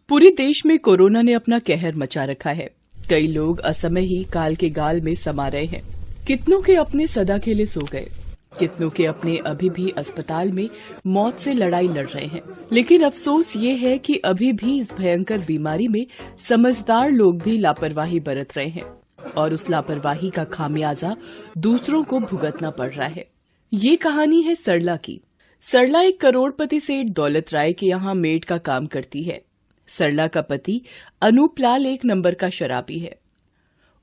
पूरे देश में कोरोना ने अपना कहर मचा रखा है। कई लोग असमय ही काल के गाल में समा रहे हैं। कितनों के अपने सदा के लिए सो गए, कितनों के अपने अभी भी अस्पताल में मौत से लड़ाई लड़ रहे हैं। लेकिन अफसोस ये है कि अभी भी इस भयंकर बीमारी में समझदार लोग भी लापरवाही बरत रहे हैं और उस लापरवाही का खामियाजा दूसरों को भुगतना पड़ रहा है। ये कहानी है सरला की। सरला एक करोड़पति सेठ दौलत राय के यहाँ मेड का काम करती है। सरला का पति अनूप लाल एक नंबर का शराबी है।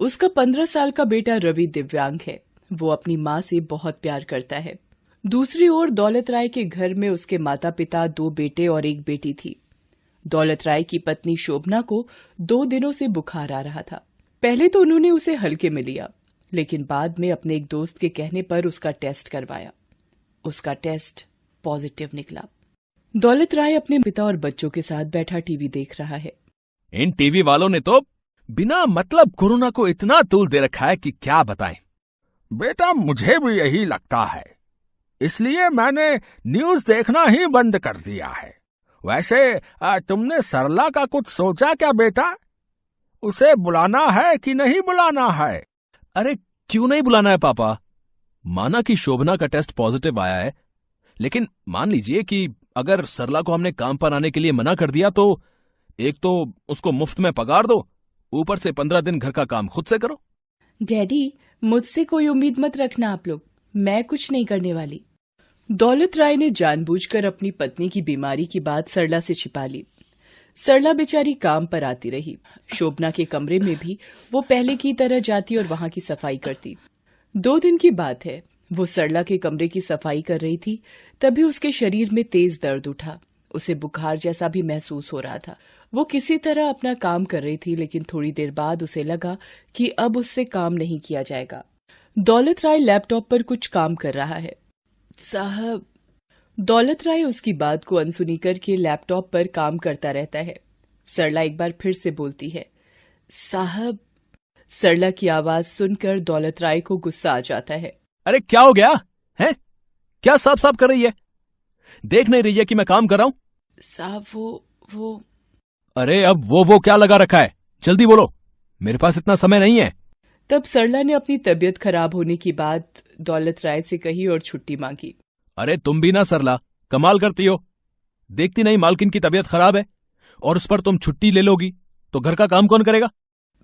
उसका 15 साल का बेटा रवि दिव्यांग है। वो अपनी माँ से बहुत प्यार करता है। दूसरी ओर दौलत राय के घर में उसके माता पिता, 2 बेटे और 1 बेटी थी। दौलत राय की पत्नी शोभना को 2 दिनों से बुखार आ रहा था। पहले तो उन्होंने उसे हल्के में लिया, लेकिन बाद में अपने एक दोस्त के कहने पर उसका टेस्ट करवाया। उसका टेस्ट पॉजिटिव निकला। दौलत राय अपने पिता और बच्चों के साथ बैठा टीवी देख रहा है। इन टीवी वालों ने तो बिना मतलब कोरोना को इतना तूल दे रखा है कि क्या बताएं। बेटा, मुझे भी यही लगता है, इसलिए मैंने न्यूज देखना ही बंद कर दिया है। वैसे तुमने सरला का कुछ सोचा क्या बेटा? उसे बुलाना है कि नहीं बुलाना है? अरे क्यों नहीं बुलाना है पापा? माना कि शोभना का टेस्ट पॉजिटिव आया है, लेकिन मान लीजिए कि अगर सरला को हमने काम पर आने के लिए मना कर दिया तो एक तो उसको मुफ्त में पगार दो, ऊपर से 15 दिन घर का काम खुद से करो। डैडी, मुझसे कोई उम्मीद मत रखना आप लोग, मैं कुछ नहीं करने वाली। दौलत राय ने जानबूझकर अपनी पत्नी की बीमारी की बात सरला से छिपा ली। सरला बेचारी काम पर आती रही। शोभना के कमरे में भी वो पहले की तरह जाती और वहां की सफाई करती। 2 दिन की बात है, वो सरला के कमरे की सफाई कर रही थी, तभी उसके शरीर में तेज दर्द उठा। उसे बुखार जैसा भी महसूस हो रहा था। वो किसी तरह अपना काम कर रही थी, लेकिन थोड़ी देर बाद उसे लगा कि अब उससे काम नहीं किया जाएगा। दौलत राय लैपटॉप पर कुछ काम कर रहा है। साहब, दौलत राय उसकी बात को अनसुनी करके लैपटॉप पर काम करता रहता है। सरला एक बार फिर से बोलती है, साहब। सरला की आवाज सुनकर दौलत राय को गुस्सा आ जाता है। अरे क्या हो गया है? क्या साफ साफ कर रही है? देख नहीं रही है कि मैं काम कर रहा हूं? साहब, वो अरे अब वो क्या लगा रखा है? जल्दी बोलो, मेरे पास इतना समय नहीं है। तब सरला ने अपनी तबीयत खराब होने की बात दौलत राय से कही और छुट्टी मांगी। अरे तुम भी ना सरला, कमाल करती हो। देखती नहीं मालकिन की तबीयत खराब है और उस पर तुम छुट्टी ले लोगी तो घर का काम कौन करेगा?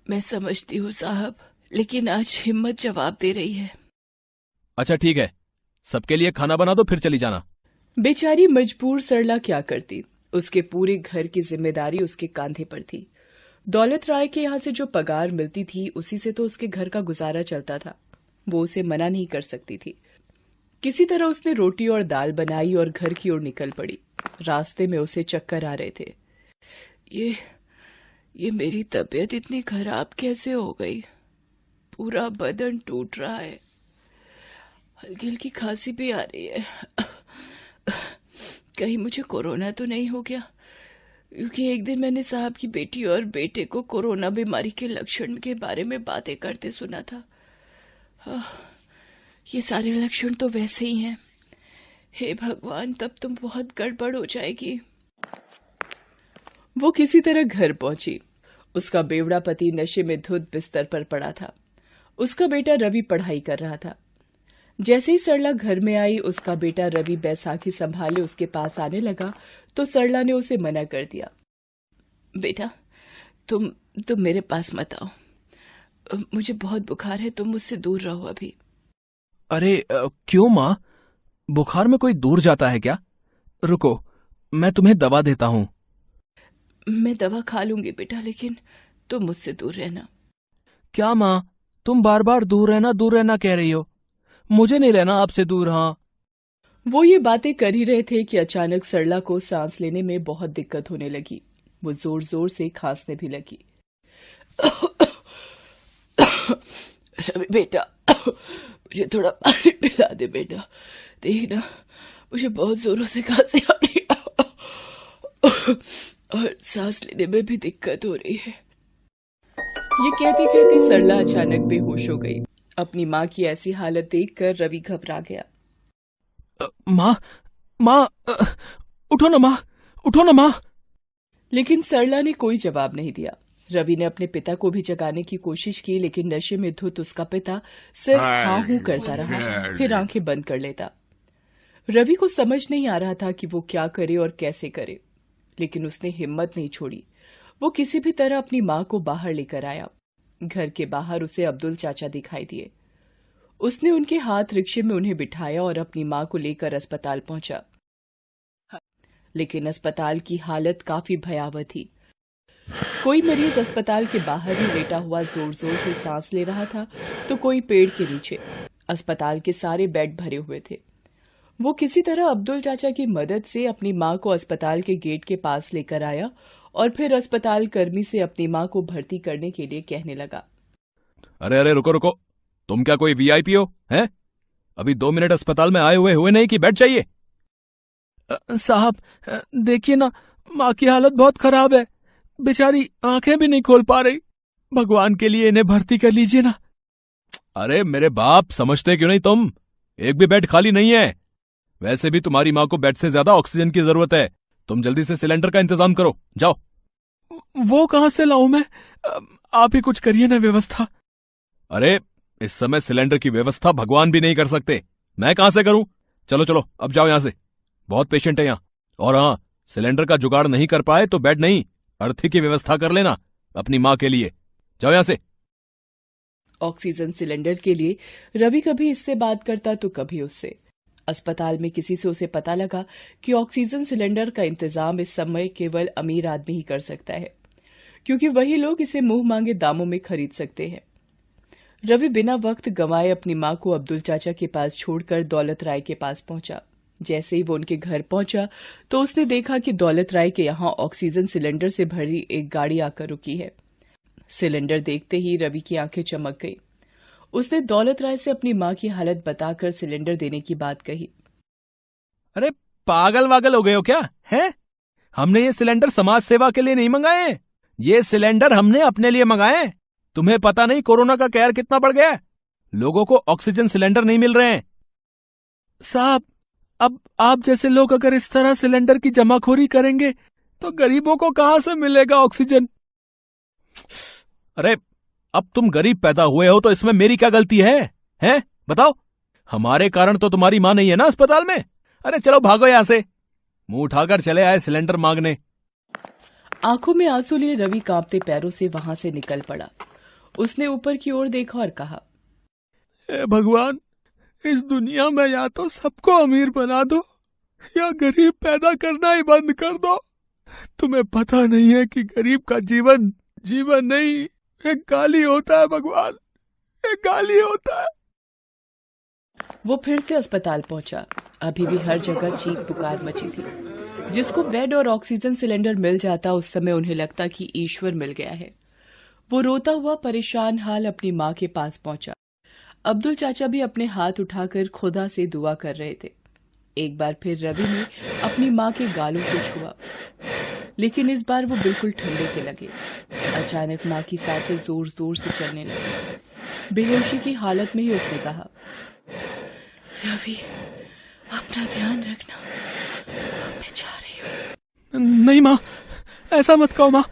मैं समझती हूँ साहब, लेकिन आज हिम्मत जवाब दे रही है। अच्छा ठीक है, सबके लिए खाना बना दो, फिर चली जाना। बेचारी मजबूर सरला क्या करती। उसके पूरे घर की जिम्मेदारी उसके कांधे पर थी। दौलत राय के यहाँ से जो पगार मिलती थी, उसी से तो उसके घर का गुजारा चलता था। वो उसे मना नहीं कर सकती थी। किसी तरह उसने रोटी और दाल बनाई और घर की ओर निकल पड़ी। रास्ते में उसे चक्कर आ रहे थे। ये मेरी तबीयत इतनी खराब कैसे हो गई? पूरा बदन टूट रहा है, हल्की हल्की खांसी भी आ रही है। कहीं मुझे कोरोना तो नहीं हो गया? क्योंकि एक दिन मैंने साहब की बेटी और बेटे को कोरोना बीमारी के लक्षण के बारे में बातें करते सुना था। ये सारे लक्षण तो वैसे ही हैं। हे भगवान, तब तुम बहुत गड़बड़ हो जाएगी। वो किसी तरह घर पहुंची। उसका बेवड़ा पति नशे में धुत बिस्तर पर पड़ा था। उसका बेटा रवि पढ़ाई कर रहा था। जैसे ही सरला घर में आई, उसका बेटा रवि बैसाखी संभाले उसके पास आने लगा तो सरला ने उसे मना कर दिया। बेटा, तुम मेरे पास मत आओ, मुझे बहुत बुखार है, तुम मुझसे दूर रहो अभी। अरे क्यों माँ? बुखार में कोई दूर जाता है क्या? रुको, मैं तुम्हें दवा देता हूँ। मैं दवा खा लूंगी बेटा, लेकिन तुम मुझसे दूर रहना। क्या माँ, तुम बार बार दूर रहना कह रही हो? मुझे नहीं रहना आपसे दूर। हाँ, वो ये बातें कर ही रहे थे कि अचानक सरला को सांस लेने में बहुत दिक्कत होने लगी। वो जोर जोर से खांसने भी लगी। रवि बेटा, मुझे थोड़ा पानी पिला दे बेटा। देखना, मुझे बहुत जोरों से खांसी आ रही है और सांस लेने में भी दिक्कत हो रही है। ये कहते कहते सरला अचानक बेहोश हो गई। अपनी माँ की ऐसी हालत देखकर रवि घबरा गया। माँ, उठो ना माँ, उठो ना माँ। लेकिन सरला ने कोई जवाब नहीं दिया। रवि ने अपने पिता को भी जगाने की कोशिश की, लेकिन नशे में धुत उसका पिता सिर्फ हाँ हूं करता रहा, फिर आंखें बंद कर लेता। रवि को समझ नहीं आ रहा था कि वो क्या करे और कैसे करे, लेकिन उसने हिम्मत नहीं छोड़ी। वो किसी भी तरह अपनी मां को बाहर लेकर आया। घर के बाहर उसे अब्दुल चाचा दिखाई दिए। उसने उनके हाथ रिक्शे में उन्हें बिठाया और अपनी मां को लेकर अस्पताल पहुंचा। लेकिन अस्पताल की हालत काफी भयावह थी। कोई मरीज अस्पताल के बाहर ही लेटा हुआ जोर जोर से सांस ले रहा था, तो कोई पेड़ के नीचे। अस्पताल के सारे बेड भरे हुए थे। वो किसी तरह अब्दुल चाचा की मदद से अपनी मां को अस्पताल के गेट के पास लेकर आया और फिर अस्पताल कर्मी से अपनी मां को भर्ती करने के लिए कहने लगा। अरे अरे रुको रुको, तुम क्या कोई वीआईपी हो हैं? अभी 2 मिनट अस्पताल में आए हुए नहीं कि बेड चाहिए? साहब देखिए ना, माँ की हालत बहुत खराब है, बेचारी आंखें भी नहीं खोल पा रही। भगवान के लिए इन्हें भर्ती कर लीजिए ना। अरे मेरे बाप, समझते क्यों नहीं तुम? एक भी बेड खाली नहीं है। वैसे भी तुम्हारी माँ को बेड से ज्यादा ऑक्सीजन की जरूरत है। तुम जल्दी से सिलेंडर का इंतजाम करो, जाओ। वो कहां से लाऊं मैं? आप ही कुछ करिए ना व्यवस्था। अरे इस समय सिलेंडर की व्यवस्था भगवान भी नहीं कर सकते, मैं कहां से करूं? चलो चलो अब जाओ यहां से, बहुत पेशेंट है यहां। और हाँ, सिलेंडर का जुगाड़ नहीं कर पाए तो बेड नहीं, अर्थी की व्यवस्था कर लेना अपनी माँ के लिए। जाओ यहां से। ऑक्सीजन सिलेंडर के लिए रवि कभी इससे बात करता तो कभी उससे। अस्पताल में किसी से उसे पता लगा कि ऑक्सीजन सिलेंडर का इंतजाम इस समय केवल अमीर आदमी ही कर सकता है, क्योंकि वही लोग इसे मुंह मांगे दामों में खरीद सकते हैं। रवि बिना वक्त गंवाए अपनी मां को अब्दुल चाचा के पास छोड़कर दौलत राय के पास पहुंचा। जैसे ही वो उनके घर पहुंचा तो उसने देखा कि दौलत राय के यहां ऑक्सीजन सिलेंडर से भरी एक गाड़ी आकर रुकी है। सिलेंडर देखते ही रवि की आंखें चमक गई। उसने दौलत राय से अपनी मां की हालत बताकर सिलेंडर देने की बात कही। अरे पागल वागल हो गए हो क्या हैं? हमने ये सिलेंडर समाज सेवा के लिए नहीं मंगाए, ये सिलेंडर हमने अपने लिए मंगाए। तुम्हें पता नहीं कोरोना का कहर कितना बढ़ गया है? लोगों को ऑक्सीजन सिलेंडर नहीं मिल रहे हैं। साहब, अब आप जैसे लोग अगर इस तरह सिलेंडर की जमाखोरी करेंगे तो गरीबों को कहां से मिलेगा ऑक्सीजन? अरे अब तुम गरीब पैदा हुए हो तो इसमें मेरी क्या गलती है? हैं? बताओ। हमारे कारण तो तुम्हारी मां नहीं है ना अस्पताल में। अरे चलो भागो यहां से। मुंह उठाकर चले आए सिलेंडर मांगने। आंखों में आंसू लिए रवि कांपते पैरों से वहां से निकल पड़ा। उसने ऊपर की ओर देखा और कहा, हे भगवान, इस दुनिया में या तो सबको अमीर बना दो या गरीब पैदा करना ही बंद कर दो। तुम्हें पता नहीं है कि गरीब का जीवन जीवन नहीं, एक गाली होता है भगवान, एक गाली होता है। वो फिर से अस्पताल पहुंचा। अभी भी हर जगह चीख पुकार मची थी। जिसको बेड और ऑक्सीजन सिलेंडर मिल जाता उस समय उन्हें लगता कि ईश्वर मिल गया है। वो रोता हुआ परेशान हाल अपनी मां के पास पहुंचा। अब्दुल चाचा भी अपने हाथ उठाकर खुदा से दुआ कर रहे थे। एक बार फिर रवि ने अपनी मां के गालों को छुआ, लेकिन इस बार वो बिल्कुल ठंडे से लगे। अचानक मां की सांसें जोर जोर से चलने लगी। बेहोशी की हालत में ही उसने कहा, रवि अपना ध्यान रखना, मैं जा रही हूँ। नहीं माँ, ऐसा मत कहो माँ,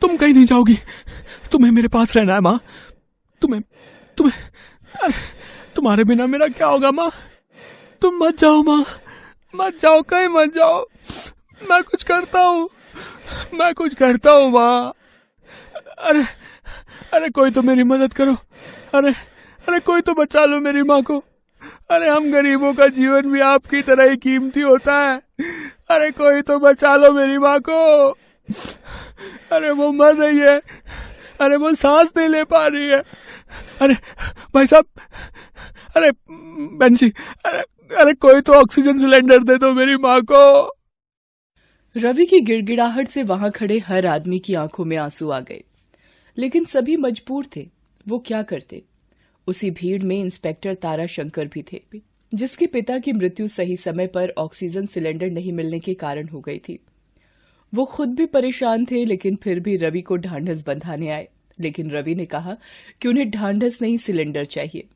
तुम कहीं नहीं जाओगी, तुम्हें मेरे पास रहना है माँ। तुम्हें तुम्हारे बिना मेरा क्या होगा माँ? तुम मत जाओ माँ, मत जाओ, कहीं मत जाओ। मैं कुछ करता हूँ माँ। अरे कोई तो मेरी मदद करो। अरे कोई तो बचा लो मेरी माँ को। अरे हम गरीबों का जीवन भी आपकी तरह ही कीमती होता है। अरे कोई तो बचा लो मेरी माँ को। अरे वो मर रही है, अरे वो सांस नहीं ले पा रही है। अरे भाई साहब, अरे बंशी, अरे कोई तो ऑक्सीजन सिलेंडर दे दो मेरी माँ को। रवि की गिड़गिड़ाहट से वहां खड़े हर आदमी की आंखों में आंसू आ गए, लेकिन सभी मजबूर थे। वो क्या करते? उसी भीड़ में इंस्पेक्टर तारा शंकर भी थे, जिसके पिता की मृत्यु सही समय पर ऑक्सीजन सिलेंडर नहीं मिलने के कारण हो गई थी। वो खुद भी परेशान थे, लेकिन फिर भी रवि को ढांढस बंधाने आए। लेकिन रवि ने कहा कि उन्हें ढांढस नहीं, सिलेंडर चाहिए।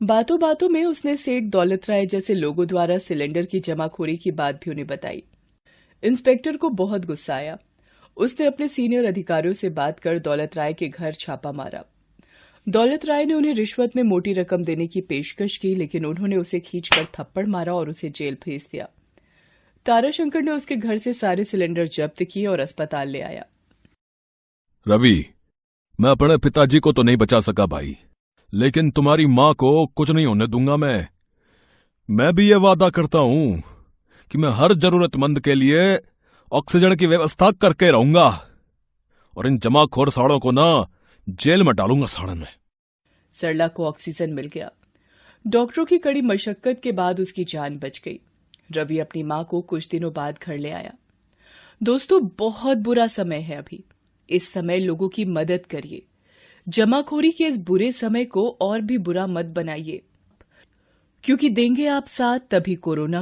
बातों बातों में उसने सेठ दौलत राय जैसे लोगों द्वारा सिलेंडर की जमाखोरी की बात भी उन्हें बताई। इंस्पेक्टर को बहुत गुस्सा आया। उसने अपने सीनियर अधिकारियों से बात कर दौलत राय के घर छापा मारा। दौलत राय ने उन्हें रिश्वत में मोटी रकम देने की पेशकश की, लेकिन उन्होंने उसे खींचकर थप्पड़ मारा और उसे जेल भेज दिया। ताराशंकर ने उसके घर से सारे सिलेंडर जब्त किए और अस्पताल ले आया। रवि, मैं अपने पिताजी को तो नहीं बचा सका भाई, लेकिन तुम्हारी मां को कुछ नहीं होने दूंगा। मैं भी ये वादा करता हूं कि मैं हर जरूरतमंद के लिए ऑक्सीजन की व्यवस्था करके रहूंगा और इन जमाखोर साड़ों को ना जेल में डालूंगा साड़न में। सरला को ऑक्सीजन मिल गया। डॉक्टरों की कड़ी मशक्कत के बाद उसकी जान बच गई। रवि अपनी मां को कुछ दिनों बाद घर ले आया। दोस्तों, बहुत बुरा समय है अभी। इस समय लोगों की मदद करिए। जमाखोरी के इस बुरे समय को और भी बुरा मत बनाइए, क्योंकि देंगे आप साथ तभी कोरोना